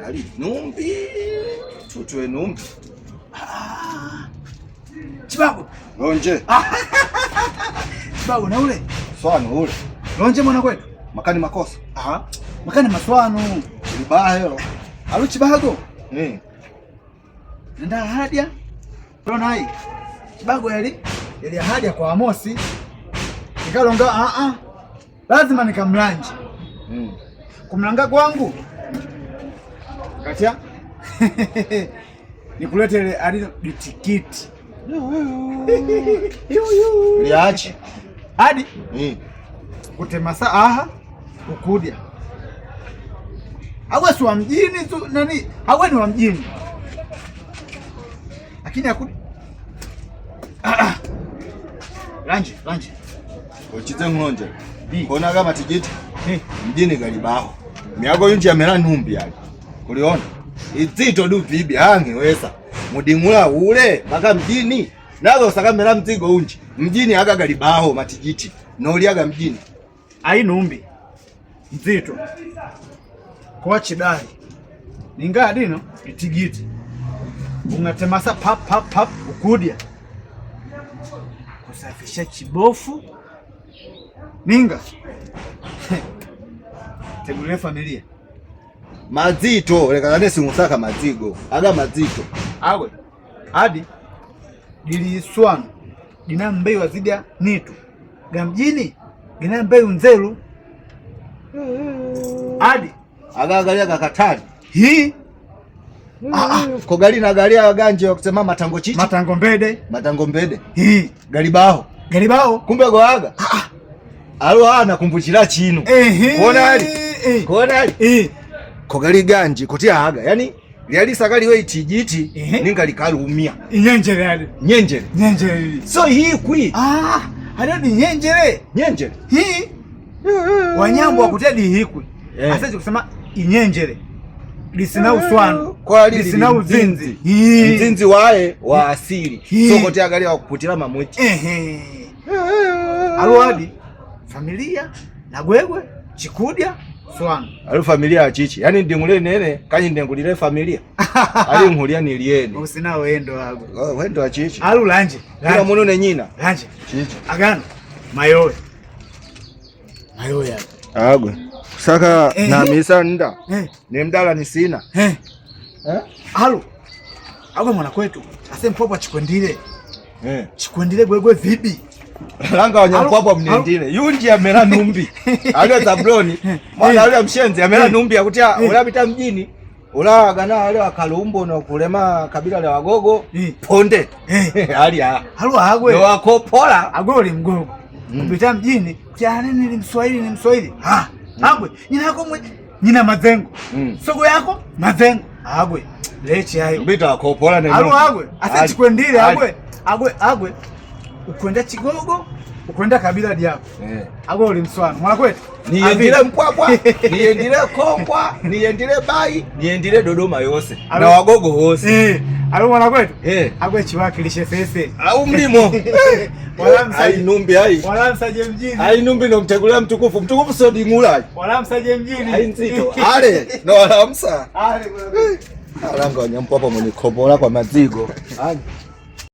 Ali numbi tutwe numbi Chibago lonje Chibago na ule swano ule lonje mwana kwetu makani makosa makani maswano libaya hilo alu Chibago nenda hadia rona hai Chibago yali hadia kwa Amosi nikalonga lazima nikamlanje kumlanga kwangu katia nikulete ali tikiti liachi hadi kutemasa ukudia awe si wa mjini tu nani awe ni wa mjini lakini akudi lanje uchize ngonje kona kama tikiti mjini galibaho miago yunji amera numbi ali kuliona izito du bibi hangi wesa mudimula ule baka mjini nazo sakamera mzigo unji mjini aga galibaho matikiti noliaga mjini ai numbi mzito kwa chidai ninga dino itigiti ungatemasa pap ukudia kusafisha chibofu ninga tegule familia mazito leka nesi musaka mazigo aga mazito awe hadi diliswana dina mbeyo azidia nitu gamjini dina mbeyo nzelu hadi aga galia kakatani hii ko gali na galia ganje wakusema matango chichi matango mbede hii galibaho kumbe go aga alo ana kumbuchira chino kona ali ko gali ganje kutia aga yani lyali sakali we tijiti ninga likalumia nyenjere so hii kwi hadi nyenjere hii wanyambo wakutedi hii kwi asaje kusema inyenjere lisina uswano lisina uzinzi mzinzi wae wa asili so kotea gali wakuputira mamwiti alo hadi familia na gwegwe chikudia swano alu familia ya chichi yani ndingule nene kanyi ndengulile familia ali nkulia nilieni usina wendo wago wendo wa chichi alu lanje kila munu ne nyina lanje chichi agano mayowe agwe saka na misa nda ni mdala ni sina alu agwe mwana kwetu ase mpopo chikwendile gwegwe vibi langa wanyampwapo mniendile yunji amera numbi alio tabloni mwana alio mshenzi amera numbi akutia ulabita mjini ulagana wale wakalumbo na kulema kabila la Wagogo ponde hali halu agwe ndo wakopola agwe mgogo kupita mjini kia nini ni mswahili agwe nyina mazengo sogo yako mazengo agwe lechi hayo mbita wakopola na halu agwe asa chikwendile agwe ukwenda Chigogo ukwenda kabila diako agwe uli mswano mwana kwetu niendile Mpwapwa niendile Kongwa niendile Bai niendile Dodoma yose na Wagogo hose alo mwana kwetu agwe chiwakilishe sese au mlimo ai numbi wala msaje mjini ai numbi no mtegulia mtukufu so dingula wala msaje mjini ai nzito ale no wala msa ale alanga Nyampwapwa mwenye kobola kwa mazigo